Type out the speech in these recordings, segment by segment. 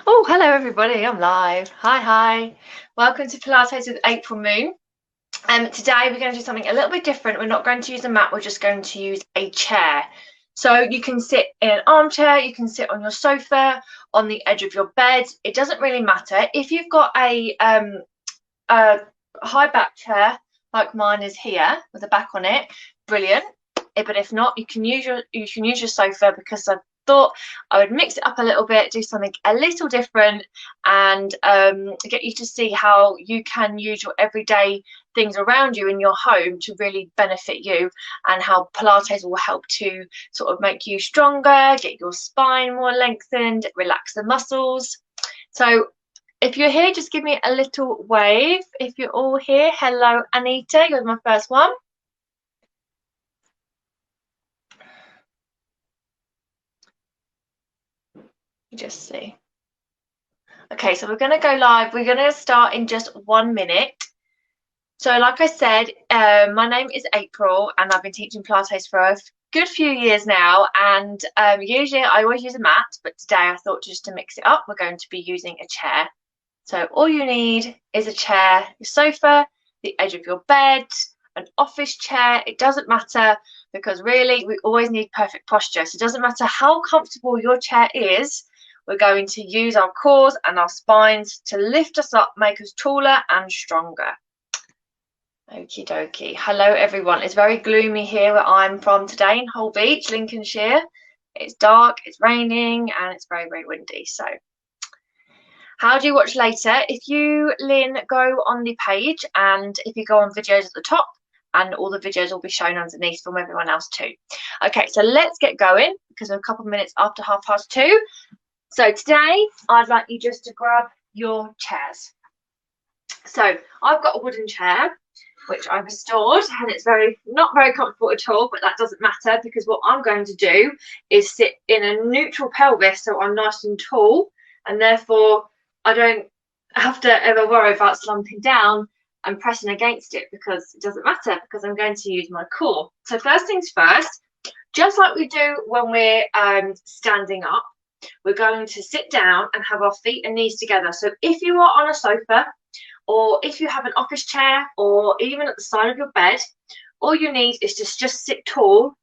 Oh, hello everybody, I'm live. Hi. Welcome to Pilates with April Moon. Today we're going to do something a little bit different. We're not going to use a mat, we're just going to use a chair. So you can sit in an armchair, you can sit on your sofa, on the edge of your bed. It doesn't really matter. If you've got a high back chair like mine is here with a back on it, brilliant. But if not, you can use your sofa, because I thought I would mix it up a little bit, do something a little different, and get you to see how you can use your everyday things around you in your home to really benefit you, and how Pilates will help to sort of make you stronger, get your spine more lengthened, relax the muscles. So if you're here, just give me a little wave. If you're all here, hello Anita, you're my first one. Just see. Okay, so we're going to go live. We're going to start in just 1 minute. So like I said, my name is April and I've been teaching Pilates for a good few years now, and usually I always use a mat, but today I thought just to mix it up, we're going to be using a chair. So all you need is a chair, your sofa, the edge of your bed, an office chair. It doesn't matter, because really we always need perfect posture. So it doesn't matter how comfortable your chair is, we're going to use our cores and our spines to lift us up, make us taller and stronger. Okie dokie. Hello everyone. It's very gloomy here where I'm from today in Hull Beach, Lincolnshire. It's dark, it's raining, and it's very, very windy. So how do you watch later? If you, Lynn, go on the page, and if you go on videos at the top, and all the videos will be shown underneath from everyone else too. Okay, so let's get going, because we're a couple of minutes after 2:30. So today I'd like you just to grab your chairs. So I've got a wooden chair which I've restored, and it's not very comfortable at all, but that doesn't matter, because what I'm going to do is sit in a neutral pelvis, so I'm nice and tall, and therefore I don't have to ever worry about slumping down and pressing against it, because it doesn't matter, because I'm going to use my core. So first things first, just like we do when we're standing up, we're going to sit down and have our feet and knees together. So if you are on a sofa, or if you have an office chair, or even at the side of your bed, all you need is just sit tall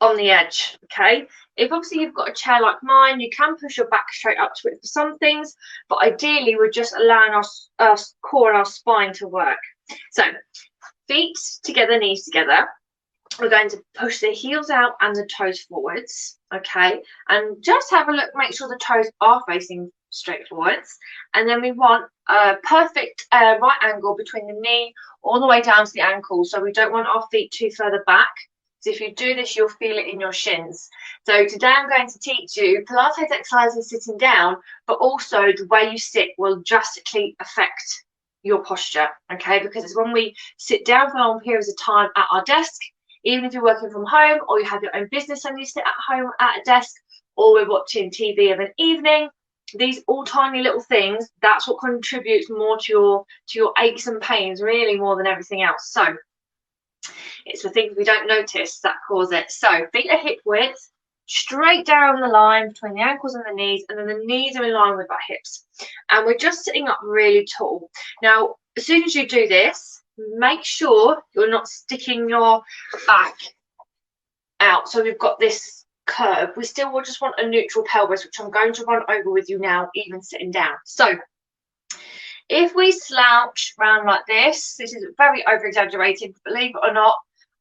on the edge. Okay, if obviously you've got a chair like mine, you can push your back straight up to it for some things, but ideally we're just allowing our core and our spine to work. So feet together, knees together. We're going to push the heels out and the toes forwards. Okay, and just have a look, make sure the toes are facing straight forwards, and then we want a perfect right angle between the knee all the way down to the ankle, so we don't want our feet too further back. So if you do this, you'll feel it in your shins. So today I'm going to teach you Pilates exercises sitting down, but also the way you sit will drastically affect your posture. Okay, because it's when we sit down for long periods of time at our desk, even if you're working from home, or you have your own business and you sit at home at a desk, or we're watching TV of an evening, these all tiny little things, that's what contributes more to your aches and pains, really, more than everything else. So it's the things we don't notice that cause it. So feet are hip width, straight down the line between the ankles and the knees, and then the knees are in line with our hips, and we're just sitting up really tall. Now as soon as you do this, make sure you're not sticking your back out, so we've got this curve. We still will just want a neutral pelvis, which I'm going to run over with you now, even sitting down. So if we slouch around like this is very over exaggerated, believe it or not,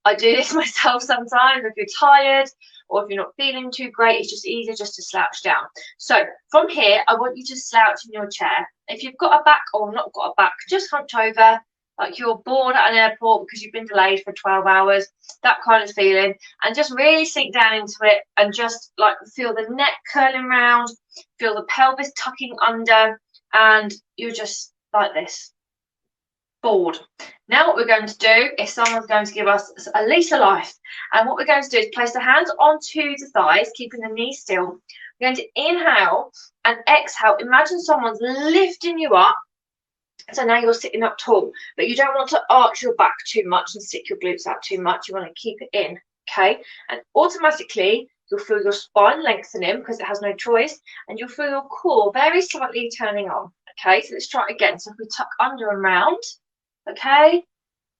I do this myself sometimes. If you're tired or if you're not feeling too great, it's just easier just to slouch down. So from here, I want you to slouch in your chair. If you've got a back or not got a back, just hunch over like you're bored at an airport because you've been delayed for 12 hours, that kind of feeling, and just really sink down into it, and just like feel the neck curling round, feel the pelvis tucking under, and you're just like this, bored. Now what we're going to do is someone's going to give us a lease of life, and what we're going to do is place the hands onto the thighs, keeping the knees still. We're going to inhale and exhale. Imagine someone's lifting you up. So now you're sitting up tall, but you don't want to arch your back too much and stick your glutes out too much. You want to keep it in, okay? And automatically You'll feel your spine lengthening because it has no choice, and you'll feel your core very slightly turning on. Okay, so let's try it again. So if we tuck under and round, okay,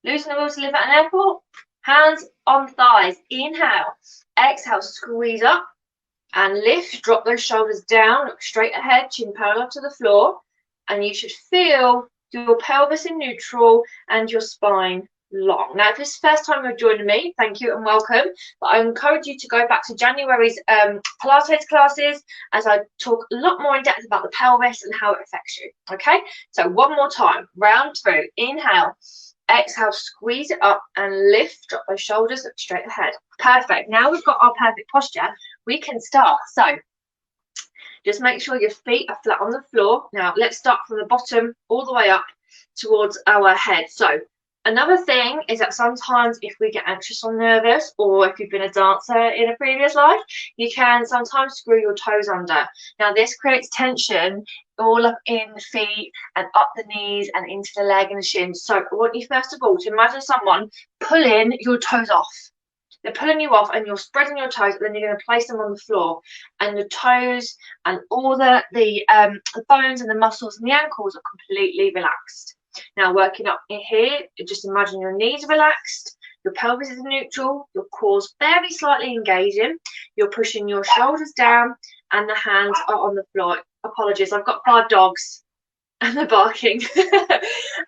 loosen the will to live at an airport. Hands on thighs. Inhale. Exhale, squeeze up and lift. Drop those shoulders down. Look straight ahead, chin parallel to the floor. And you should feel your pelvis in neutral and your spine long. Now, if this is the first time you're joining me, thank you and welcome. But I encourage you to go back to January's Pilates classes, as I talk a lot more in depth about the pelvis and how it affects you. Okay, so one more time, round through. Inhale. Exhale, squeeze it up and lift. Drop those shoulders, look straight ahead. Perfect. Now we've got our perfect posture, we can start. So just make sure your feet are flat on the floor. Now let's start from the bottom all the way up towards our head. So another thing is that sometimes if we get anxious or nervous, or if you've been a dancer in a previous life, you can sometimes screw your toes under. Now this creates tension all up in the feet and up the knees and into the leg and the shins. So I want you first of all to imagine someone pulling your toes off. They're pulling you off and you're spreading your toes, and then you're going to place them on the floor, and the toes and all the bones and the muscles and the ankles are completely relaxed. Now working up in here, just imagine your knees relaxed, your pelvis is neutral, your core's very slightly engaging, you're pushing your shoulders down and the hands are on the floor. Apologies, I've got 5 dogs and they're barking.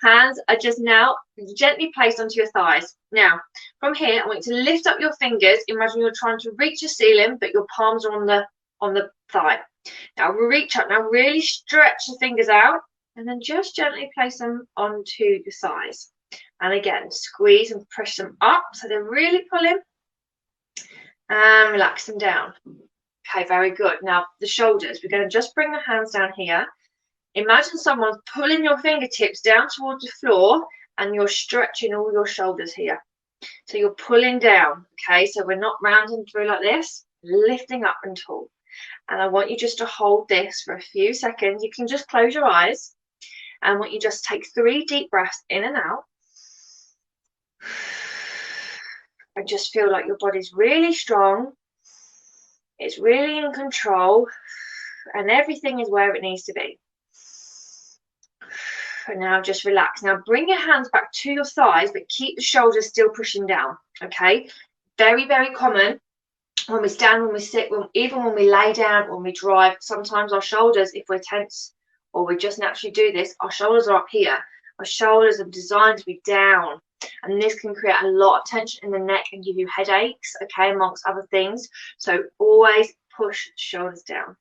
Hands are just now gently placed onto your thighs. Now from here, I want you to lift up your fingers. Imagine you're trying to reach your ceiling, but your palms are on the thigh. Now reach up. Now really stretch the fingers out, and then just gently place them onto your thighs. And again, squeeze and push them up so they're really pulling, and relax them down. Okay, very good. Now the shoulders, we're going to just bring the hands down here. Imagine someone's pulling your fingertips down towards the floor, and you're stretching all your shoulders here. So you're pulling down, okay? So we're not rounding through like this, lifting up and tall. And I want you just to hold this for a few seconds. You can just close your eyes. And I want you just take 3 deep breaths in and out. And just feel like your body's really strong. It's really in control. And everything is where it needs to be. And now just relax. Now bring your hands back to your thighs, but keep the shoulders still pushing down, okay? Very, very common when we stand, when we sit, even when we lay down, when we drive, sometimes our shoulders, if we're tense or we just naturally do this, our shoulders are up here. Our shoulders are designed to be down, and this can create a lot of tension in the neck and give you headaches, okay, amongst other things. So always push the shoulders down.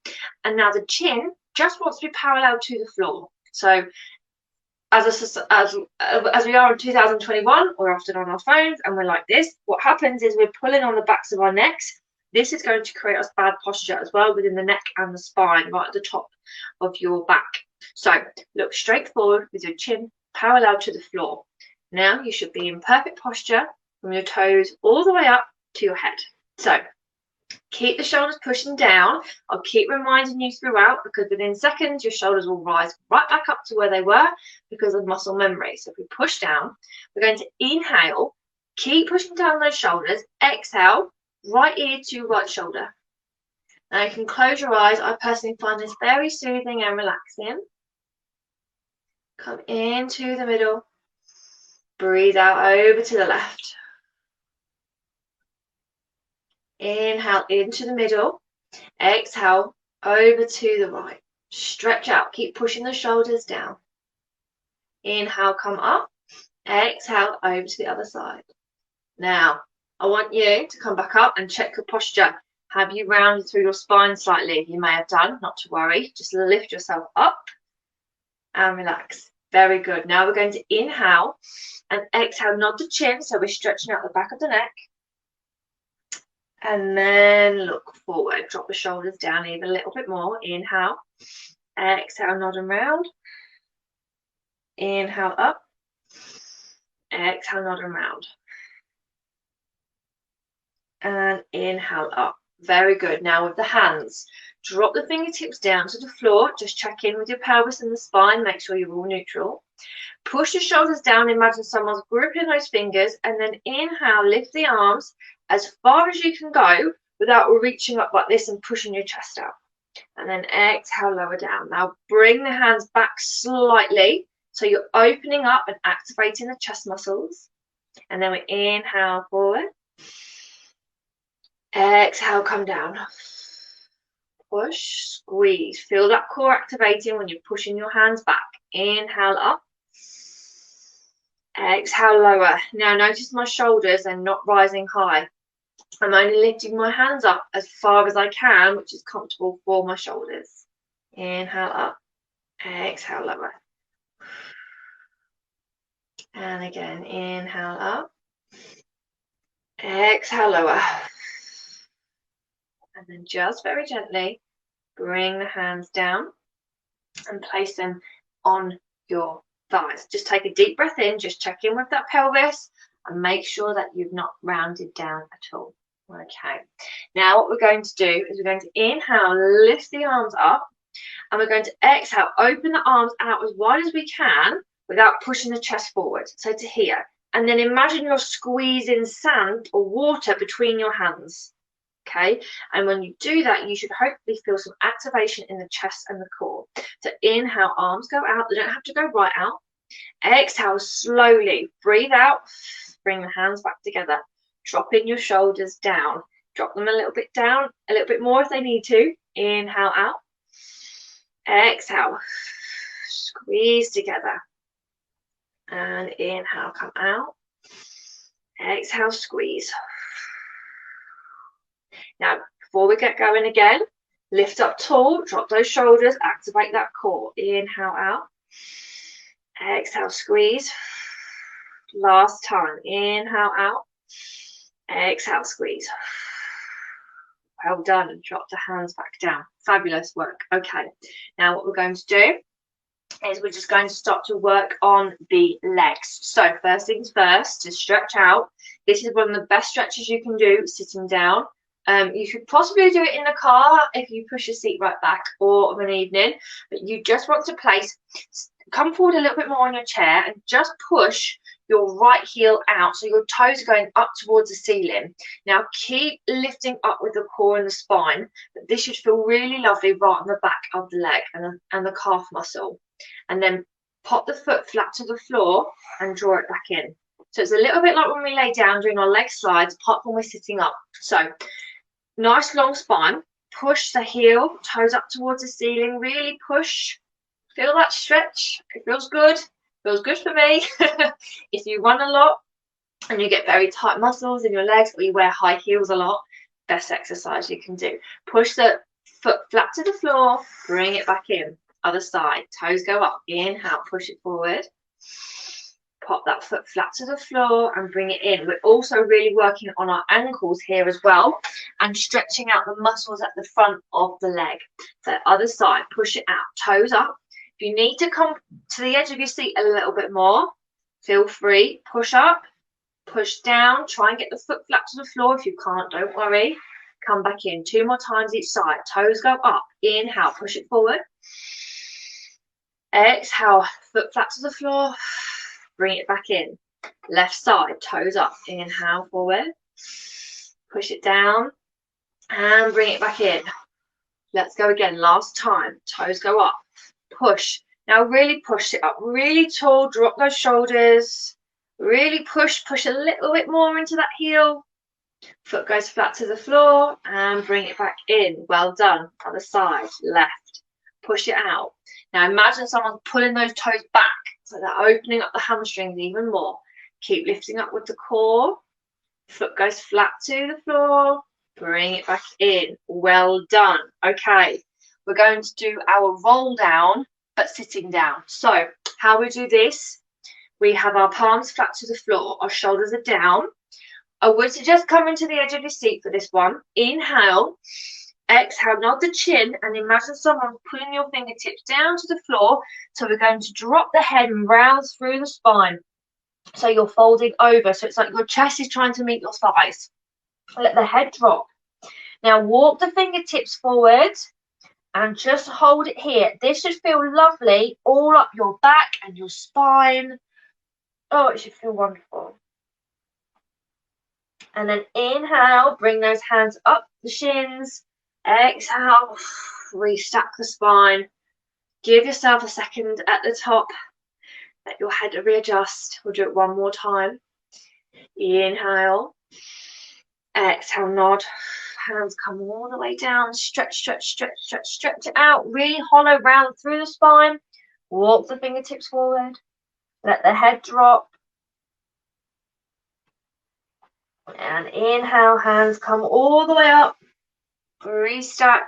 And now the chin just wants to be parallel to the floor. So as we are in 2021, we're often on our phones and we're like this. What happens is we're pulling on the backs of our necks. This is going to create us bad posture as well within the neck and the spine, right at the top of your back. So look straight forward with your chin parallel to the floor. Now you should be in perfect posture from your toes all the way up to your head. So keep the shoulders pushing down. I'll keep reminding you throughout, because within seconds your shoulders will rise right back up to where they were because of muscle memory. So if we push down, we're going to inhale, keep pushing down those shoulders, exhale, right ear to right shoulder. Now you can close your eyes. I personally find this very soothing and relaxing. Come into the middle, breathe out over to the left. Inhale into the middle, exhale over to the right. Stretch out, keep pushing the shoulders down. Inhale, come up, exhale over to the other side. Now, I want you to come back up and check your posture. Have you rounded through your spine slightly? You may have done, not to worry. Just lift yourself up and relax. Very good. Now we're going to inhale and exhale, nod the chin, so we're stretching out the back of the neck. And then look forward, drop the shoulders down even a little bit more. Inhale, exhale, nod and round. Inhale up, exhale, nod and round. And inhale up. Very good. Now with the hands, drop the fingertips down to the floor. Just check in with your pelvis and the spine. Make sure you're all neutral. Push the shoulders down. Imagine someone's gripping those fingers. And then inhale, lift the arms as far as you can go without reaching up like this and pushing your chest out. And then exhale, lower down. Now bring the hands back slightly. So you're opening up and activating the chest muscles. And then we inhale forward. Exhale, come down. Push, squeeze. Feel that core activating when you're pushing your hands back. Inhale up. Exhale, lower. Now notice my shoulders are not rising high. I'm only lifting my hands up as far as I can, which is comfortable for my shoulders. Inhale up. Exhale, lower. And again, inhale up. Exhale, lower. And then just very gently bring the hands down and place them on your thighs. Just take a deep breath in, just check in with that pelvis and make sure that you've not rounded down at all. Okay, now what we're going to do is we're going to inhale, lift the arms up, and we're going to exhale, open the arms out as wide as we can without pushing the chest forward, so to here. And then imagine you're squeezing sand or water between your hands. Okay, and when you do that, you should hopefully feel some activation in the chest and the core. So inhale, arms go out, they don't have to go right out. Exhale, slowly breathe out, bring the hands back together, dropping your shoulders down, drop them a little bit down, a little bit more if they need to. Inhale out, exhale, squeeze together, and inhale, come out, exhale, squeeze. Now, before we get going again, lift up tall, drop those shoulders, activate that core. Inhale out, exhale, squeeze. Last time, inhale out, exhale, squeeze. Well done, and drop the hands back down. Fabulous work. Okay, now what we're going to do is we're just going to start to work on the legs. So first things first, to stretch out. This is one of the best stretches you can do sitting down. You could possibly do it in the car if you push your seat right back, or of an evening, but you just want to come forward a little bit more on your chair and just push your right heel out so your toes are going up towards the ceiling. Now keep lifting up with the core and the spine, but this should feel really lovely right on the back of the leg and the calf muscle. And then pop the foot flat to the floor and draw it back in. So it's a little bit like when we lay down doing our leg slides, apart from when we're sitting up. So nice long spine, push the heel, toes up towards the ceiling, really push. Feel that stretch, it feels good for me. If you run a lot and you get very tight muscles in your legs, or you wear high heels a lot, best exercise you can do. Push the foot flat to the floor, bring it back in. Other side, toes go up, inhale, push it forward. Pop that foot flat to the floor and bring it in. We're also really working on our ankles here as well and stretching out the muscles at the front of the leg. So other side, push it out, toes up. If you need to come to the edge of your seat a little bit more, feel free. Push up, push down, try and get the foot flat to the floor. If you can't, don't worry. Come back in. 2 more times each side. Toes go up. Inhale, push it forward. Exhale, foot flat to the floor. Bring it back in. Left side, toes up. Inhale, forward. Push it down and bring it back in. Let's go again. Last time. Toes go up. Push. Now really push it up. Really tall. Drop those shoulders. Really push a little bit more into that heel. Foot goes flat to the floor and bring it back in. Well done. Other side. Left. Push it out. Now imagine someone pulling those toes back. So they're opening up the hamstrings even more. Keep lifting up with the core. Foot goes flat to the floor. Bring it back in. Well done. Okay, we're going to do our roll down, but sitting down. So how we do this, we have our palms flat to the floor. Our shoulders are down. I would suggest coming to the edge of your seat for this one. Inhale. Exhale, nod the chin and imagine someone pulling your fingertips down to the floor. So we're going to drop the head and round through the spine. So you're folding over. So it's like your chest is trying to meet your thighs. Let the head drop. Now walk the fingertips forward and just hold it here. This should feel lovely all up your back and your spine. Oh, it should feel wonderful. And then inhale, bring those hands up the shins. Exhale, restack the spine. Give yourself a second at the top. Let your head readjust. We'll do it one more time. Inhale. Exhale, nod. Hands come all the way down. Stretch, stretch, stretch, stretch, stretch it out. Really hollow round through the spine. Walk the fingertips forward. Let the head drop. And inhale, hands come all the way up. Restack.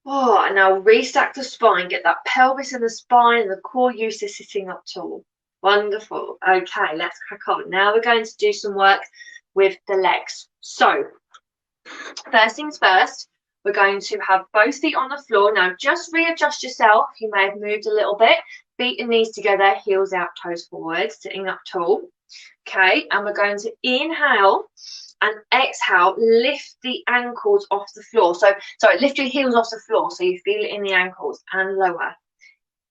Oh, and now restack the spine. Get that pelvis and the spine and the core used to sitting up tall. Wonderful. Okay, let's crack on. Now we're going to do some work with the legs. So, first things first, we're going to have both feet on the floor. Now, just readjust yourself. You may have moved a little bit. Feet and knees together, heels out, toes forward, sitting up tall. Okay, and we're going to inhale and exhale, lift the ankles off the floor. So, sorry, lift your heels off the floor so you feel it in the ankles, and lower.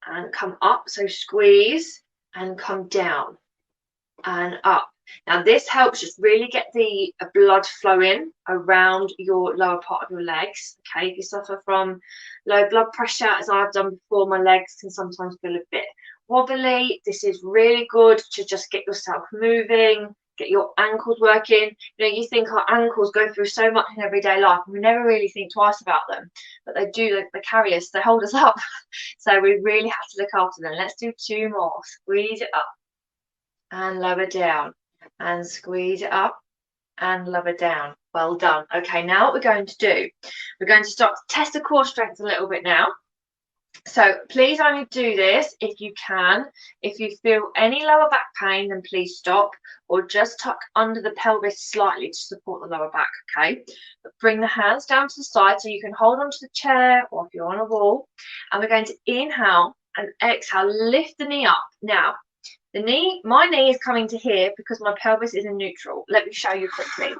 And come up, so squeeze, and come down and up. Now this helps just really get the blood flowing around your lower part of your legs. Okay, if you suffer from low blood pressure, as I've done before, my legs can sometimes feel a bit wobbly. This is really good to just get yourself moving, get your ankles working. You know, you think our ankles go through so much in everyday life, and we never really think twice about them, but they do. They carry us, they hold us up. So we really have to look after them. Let's do two more. Squeeze it up and lower down, and squeeze it up and lower down. Well done. Okay, now what we're going to do, we're going to start to test the core strength a little bit now. So please only do this if you can. If you feel any lower back pain, then please stop, or just tuck under the pelvis slightly to support the lower back, okay? But bring the hands down to the side so you can hold onto the chair, or if you're on a wall. And we're going to inhale and exhale, lift the knee up. Now, my knee is coming to here because my pelvis is in neutral. Let me show you quickly.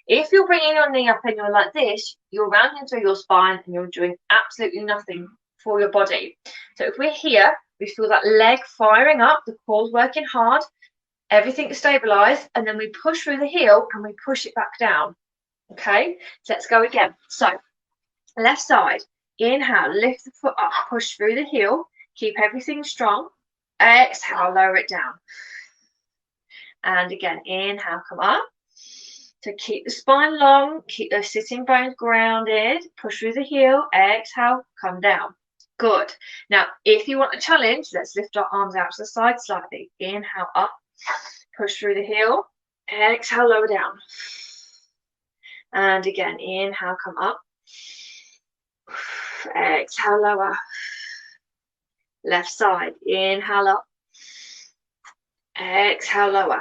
If you're bringing your knee up and you're like this, you're rounding through your spine and you're doing absolutely nothing for your body. So if we're here, we feel that leg firing up, the core's working hard, everything's stabilized, and then we push through the heel and we push it back down. Okay, so let's go again. So left side, inhale, lift the foot up, push through the heel, keep everything strong. Exhale, lower it down. And again, inhale, come up. So keep the spine long, keep those sitting bones grounded, push through the heel, exhale, come down. Good. Now, if you want a challenge, let's lift our arms out to the side slightly. Inhale, up, push through the heel, exhale, lower down. And again, inhale, come up, exhale, lower. Left side, inhale up, exhale, lower,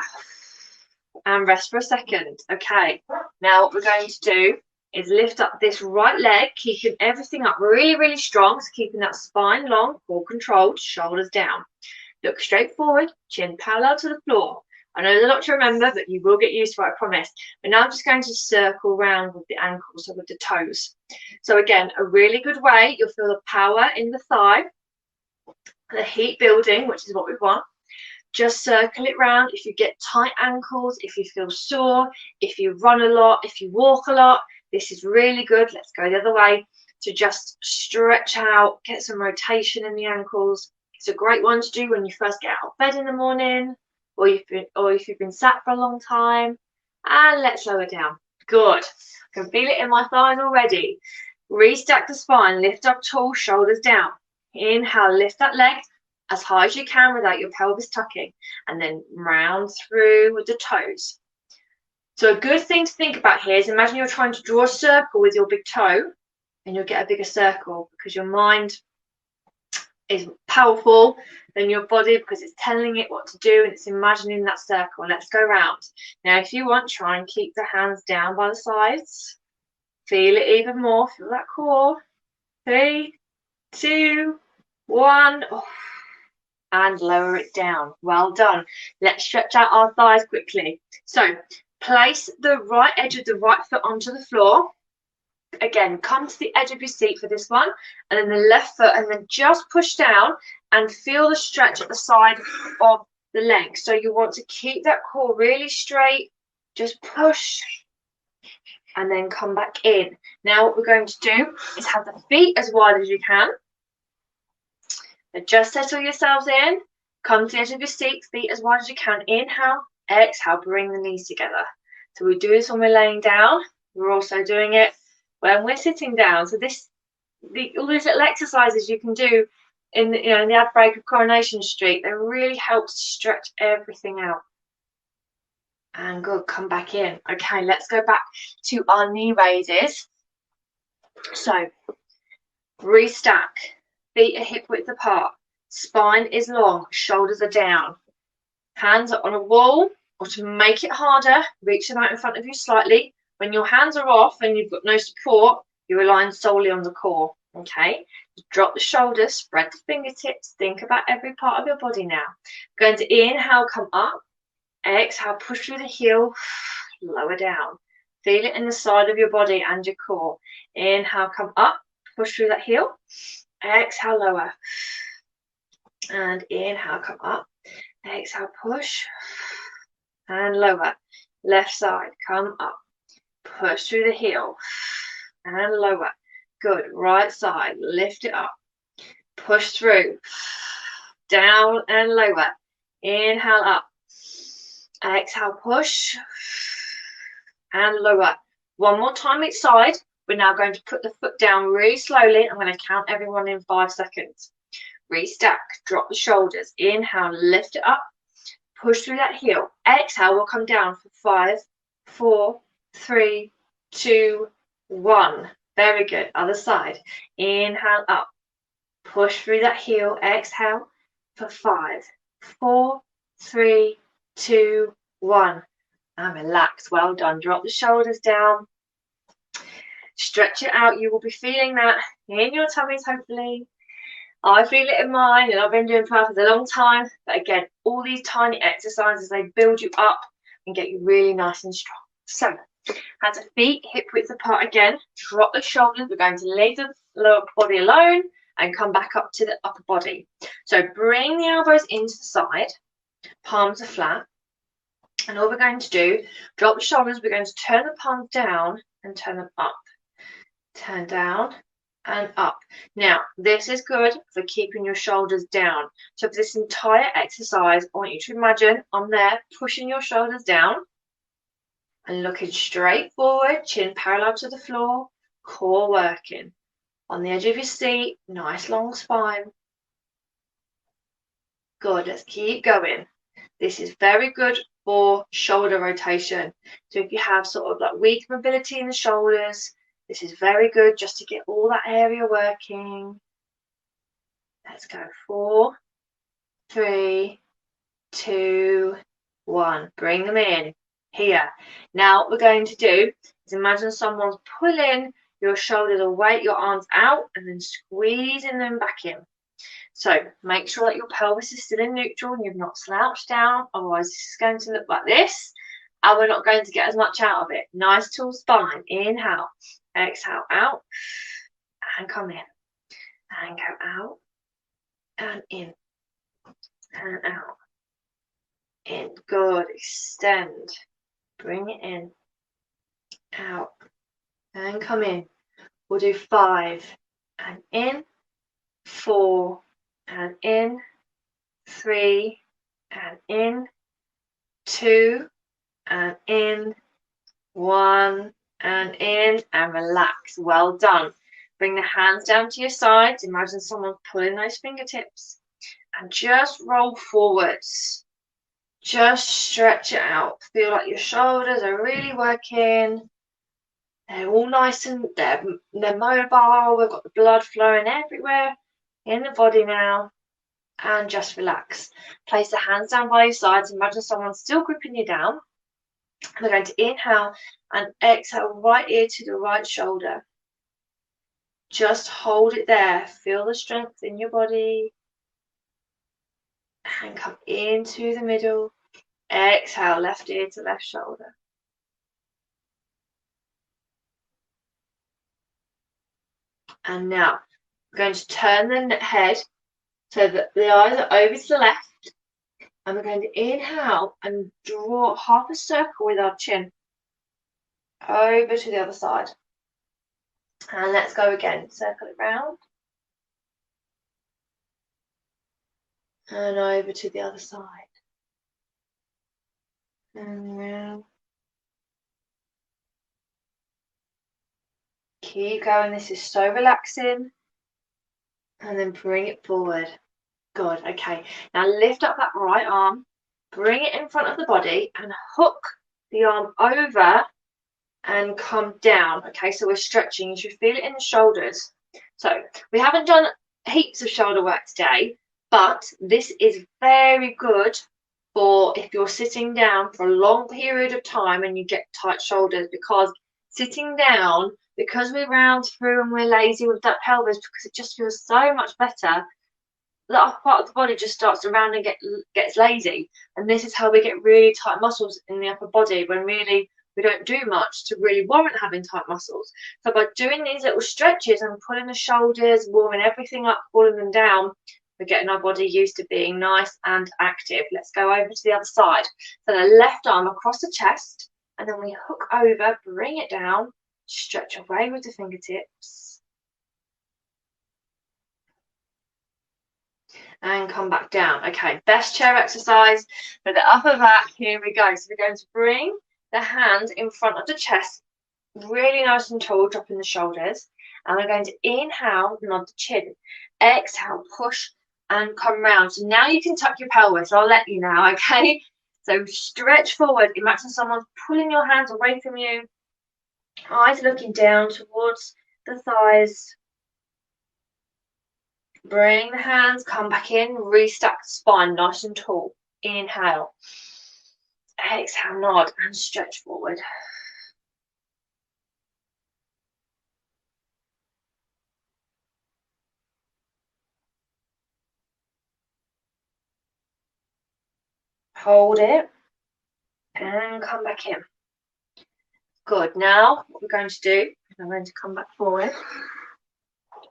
and rest for a second. Okay, now what we're going to do is lift up this right leg, keeping everything up really, really strong, so keeping that spine long, core controlled, shoulders down. Look straight forward, chin parallel to the floor. I know there's a lot to remember, but you will get used to it, I promise. But now I'm just going to circle around with the ankles, so with the toes. So again, a really good way, you'll feel the power in the thigh, the heat building, which is what we want. Just circle it round. If you get tight ankles, if you feel sore, if you run a lot, if you walk a lot, this is really good. Let's go the other way to just stretch out, get some rotation in the ankles. It's a great one to do when you first get out of bed in the morning, or if you've been sat for a long time. And let's lower down. Good. I can feel it in my thighs already. Restack the spine, lift up tall, shoulders down. Inhale, lift that leg as high as you can without your pelvis tucking, and then round through with the toes. So a good thing to think about here is imagine you're trying to draw a circle with your big toe, and you'll get a bigger circle because your mind is powerful than your body because it's telling it what to do and it's imagining that circle. Let's go round. Now, if you want, try and keep the hands down by the sides. Feel it even more. Feel that core. 3, 2, 1. And lower it down. Well done. Let's stretch out our thighs quickly. So place the right edge of the right foot onto the floor. Again, come to the edge of your seat for this one, and then the left foot, and then just push down and feel the stretch at the side of the leg. So you want to keep that core really straight, Just push and then come back in. Now what we're going to do is have the feet as wide as you can. Just settle yourselves in. Come to the edge of your seat, feet as wide as you can. Inhale, exhale, bring the knees together. So we do this when we're laying down. We're also doing it when we're sitting down. So all these little exercises you can do in the ad break of Coronation Street, they really help to stretch everything out. And good, come back in. Okay, let's go back to our knee raises. So restack, feet are hip width apart, spine is long, shoulders are down, hands are on a wall, or to make it harder, reach them out in front of you slightly. When your hands are off and you've got no support, you're relying solely on the core. Okay, drop the shoulders, spread the fingertips, think about every part of your body now. Going to inhale, come up, exhale, push through the heel, lower down. Feel it in the side of your body and your core. Inhale, come up, push through that heel, exhale, lower. And inhale, come up, exhale, push, and lower. Left side, come up, push through the heel, and lower. Good, right side, lift it up, push through, down and lower. Inhale up, exhale, push, and lower. One more time each side. We're now going to put the foot down really slowly. I'm going to count everyone in 5 seconds. Restack, drop the shoulders. Inhale, lift it up, push through that heel. Exhale, we'll come down for 5, 4, 3, 2, 1. Very good. Other side. Inhale up, push through that heel. Exhale for 5, 4, 3, 2, 1. And relax. Well done. Drop the shoulders down. Stretch it out. You will be feeling that in your tummies, hopefully. I feel it in mine, and I've been doing Pilates a long time. But again, all these tiny exercises, they build you up and get you really nice and strong. So, hands and feet, hip width apart again. Drop the shoulders. We're going to leave the lower body alone and come back up to the upper body. So bring the elbows into the side. Palms are flat. And all we're going to do, drop the shoulders. We're going to turn the palms down and turn them up. Turn down and up. Now, this is good for keeping your shoulders down. So for this entire exercise, I want you to imagine I'm there pushing your shoulders down and looking straight forward, chin parallel to the floor, core working. On the edge of your seat, nice long spine. Good, let's keep going. This is very good for shoulder rotation. So if you have sort of like weak mobility in the shoulders, this is very good just to get all that area working. Let's go. 4, 3, 2, 1. Bring them in. Here. Now what we're going to do is imagine someone's pulling your shoulders away, your arms out, and then squeezing them back in. So make sure that your pelvis is still in neutral and you've not slouched down, otherwise this is going to look like this, and we're not going to get as much out of it. Nice tall spine. Inhale, exhale, out, and come in, and go out, and in, and out, in. Good. Extend. Bring it in, out, and come in. We'll do 5, and in, 4, and in, 3, and in, 2, and in, 1, and in, and relax. Well done. Bring the hands down to your sides. Imagine someone pulling those fingertips, and just roll forwards. Just stretch it out. Feel like your shoulders are really working. They're all nice and they're mobile. We've got the blood flowing everywhere in the body now. And just relax. Place the hands down by your sides. Imagine someone's still gripping you down. We're going to inhale and exhale right ear to the right shoulder. Just hold it there. Feel the strength in your body. And come into the middle. Exhale, left ear to left shoulder. And now we're going to turn the head so that the eyes are over to the left. And we're going to inhale and draw half a circle with our chin over to the other side. And let's go again. Circle it round. And over to the other side. And round. Keep going. This is so relaxing. And then bring it forward. Good. Okay. Now lift up that right arm. Bring it in front of the body and hook the arm over and come down. Okay, so we're stretching. You should feel it in the shoulders. So we haven't done heaps of shoulder work today, but this is very good for if you're sitting down for a long period of time and you get tight shoulders, because sitting down, because we round through and we're lazy with that pelvis, because it just feels so much better, that upper part of the body just starts to round and gets lazy. And this is how we get really tight muscles in the upper body when really we don't do much to really warrant having tight muscles. So by doing these little stretches and pulling the shoulders, warming everything up, pulling them down, we're getting our body used to being nice and active. Let's go over to the other side. So the left arm across the chest, and then we hook over, bring it down, stretch away with the fingertips. And come back down. Okay, best chair exercise for the upper back. Here we go. So we're going to bring the hands in front of the chest, really nice and tall, dropping the shoulders. And we're going to inhale, nod the chin. Exhale, push and come round. So now you can tuck your pelvis. I'll let you now, okay? So stretch forward. Imagine someone's pulling your hands away from you. Eyes looking down towards the thighs. Bring the hands, come back in, restack the spine nice and tall. Inhale. Exhale, nod and stretch forward. Hold it and come back in. Good. Now what we're going to do, I'm going to come back forward.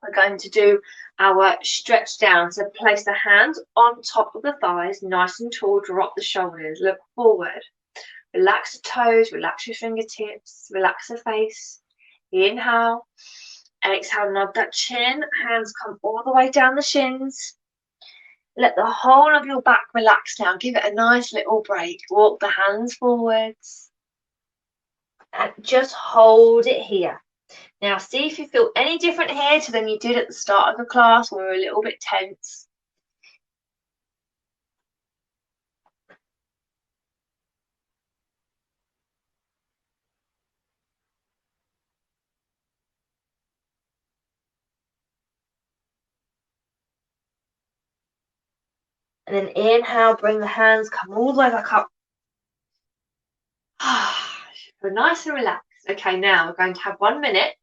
We're going to do our stretch down. So place the hands on top of the thighs, nice and tall, drop the shoulders, look forward. Relax the toes, relax your fingertips, relax the face. Inhale. Exhale, nod that chin. Hands come all the way down the shins. Let the whole of your back relax now. Give it a nice little break. Walk the hands forwards. And just hold it here. Now see if you feel any different here to than you did at the start of the class when we were a little bit tense. And then inhale, bring the hands, come all the way back up. We're nice and relaxed. Okay, now we're going to have 1 minute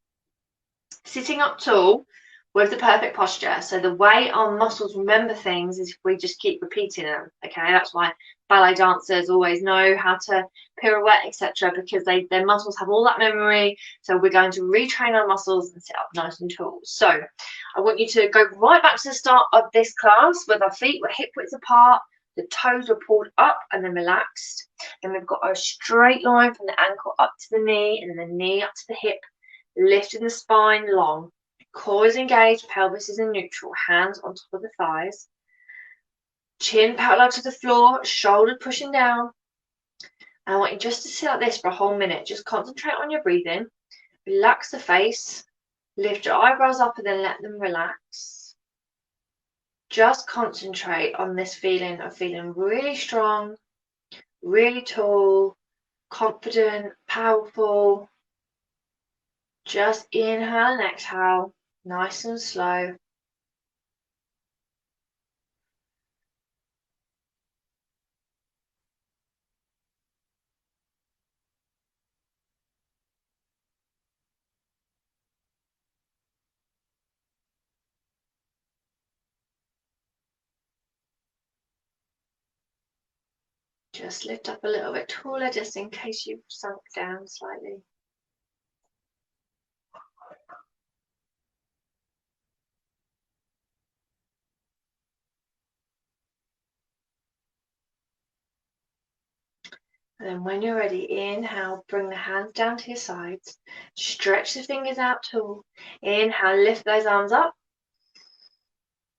sitting up tall with the perfect posture. So the way our muscles remember things is if we just keep repeating them. Okay, that's why ballet dancers always know how to pirouette, etc., because their muscles have all that memory. So we're going to retrain our muscles and sit up nice and tall. So I want you to go right back to the start of this class with our feet were hip width apart, the toes are pulled up and then relaxed. Then we've got a straight line from the ankle up to the knee and then the knee up to the hip, lifting the spine long. Core is engaged, pelvis is in neutral, hands on top of the thighs. Chin parallel to the floor, shoulder pushing down. And I want you just to sit like this for a whole minute. Just concentrate on your breathing. Relax the face. Lift your eyebrows up and then let them relax. Just concentrate on this feeling of feeling really strong, really tall, confident, powerful. Just inhale and exhale, nice and slow. Just lift up a little bit taller just in case you've sunk down slightly. And then when you're ready, inhale, bring the hands down to your sides. Stretch the fingers out tall. Inhale, lift those arms up.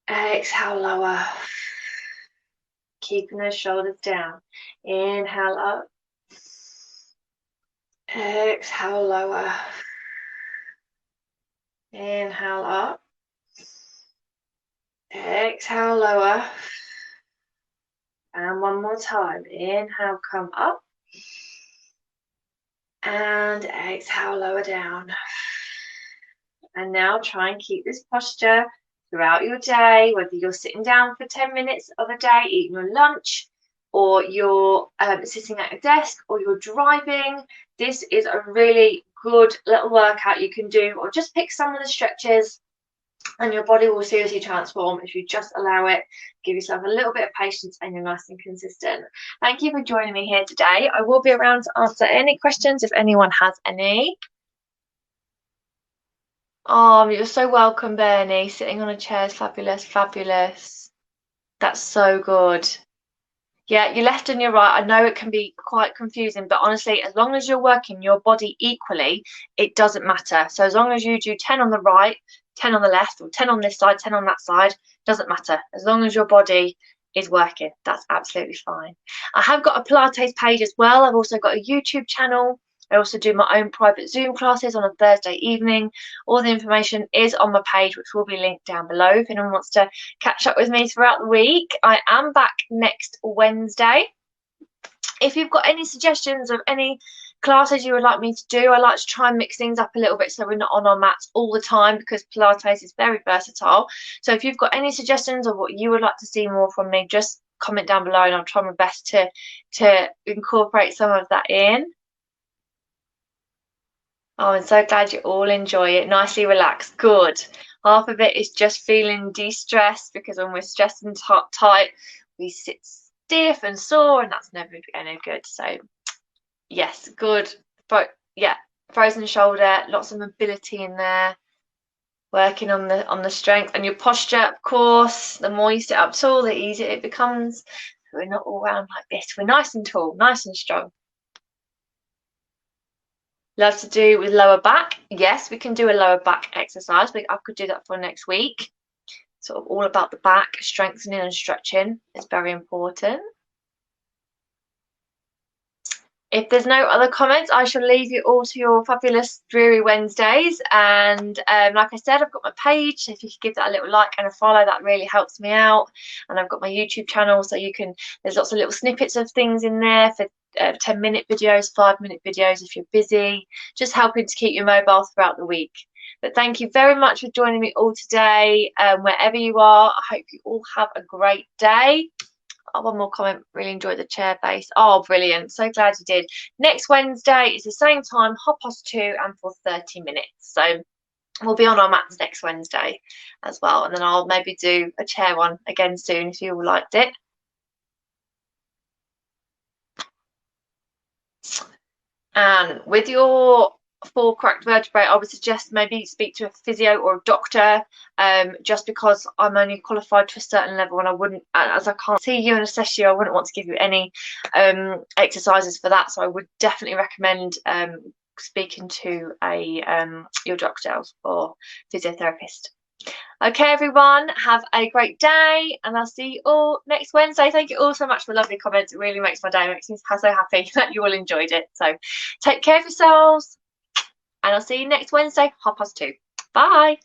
Exhale, lower. Keeping those shoulders down. Inhale up. Exhale, lower. Inhale up. Exhale, lower. And one more time. Inhale, come up. And exhale, lower down. And now try and keep this posture throughout your day, whether you're sitting down for 10 minutes of a day, eating your lunch, or you're sitting at a desk, or you're driving. This is a really good little workout you can do, or just pick some of the stretches and your body will seriously transform if you just allow it. Give yourself a little bit of patience and you're nice and consistent. Thank you for joining me here today. I will be around to answer any questions if anyone has any. Oh, you're so welcome, Bernie. Sitting on a chair is fabulous, fabulous. That's so good. Yeah, your left and your right, I know it can be quite confusing, but honestly, as long as you're working your body equally, it doesn't matter. So as long as you do 10 on the right, 10 on the left, or 10 on this side, 10 on that side, doesn't matter. As long as your body is working, that's absolutely fine. I have got a Pilates page as well. I've also got a YouTube channel. I also do my own private Zoom classes on a Thursday evening. All the information is on my page, which will be linked down below if anyone wants to catch up with me throughout the week. I am back next Wednesday. If you've got any suggestions of any classes you would like me to do, I like to try and mix things up a little bit so we're not on our mats all the time, because Pilates is very versatile. So if you've got any suggestions of what you would like to see more from me, just comment down below and I'll try my best to incorporate some of that in. Oh, I'm so glad you all enjoy it. Nicely relaxed. Good. Half of it is just feeling de-stressed, because when we're stressed and tight, we sit stiff and sore, and that's never any good. So yes, good. But yeah, frozen shoulder, lots of mobility in there. Working on the strength and your posture, of course. The more you sit up tall, the easier it becomes. We're not all round like this. We're nice and tall, nice and strong. Love to do with lower back. Yes, we can do a lower back exercise, but I could do that for next week. Sort of all about the back, strengthening and stretching is very important. If there's no other comments, I shall leave you all to your fabulous dreary Wednesdays. And like I said, I've got my page. So if you could give that a little like and a follow, that really helps me out. And I've got my YouTube channel, so you can, there's lots of little snippets of things in there for 10-minute videos, 5-minute videos if you're busy, just helping to keep you mobile throughout the week. But thank you very much for joining me all today. Wherever you are, I hope you all have a great day. Oh, one more comment. Really enjoyed the chair base. Oh, brilliant. So glad you did. Next Wednesday is the same time, 2:30 and for 30 minutes. So we'll be on our mats next Wednesday as well. And then I'll maybe do a chair one again soon if you all liked it. And with your 4 cracked vertebrae, I would suggest maybe speak to a physio or a doctor, just because I'm only qualified to a certain level, and I wouldn't, as I can't see you and assess you, I wouldn't want to give you any exercises for that. So I would definitely recommend speaking to your doctor or physiotherapist. Okay, everyone, have a great day, and I'll see you all next Wednesday. Thank you all so much for lovely comments. It really makes my day. It makes me so happy that you all enjoyed it. So take care of yourselves, and I'll see you next Wednesday, 2:30. Bye.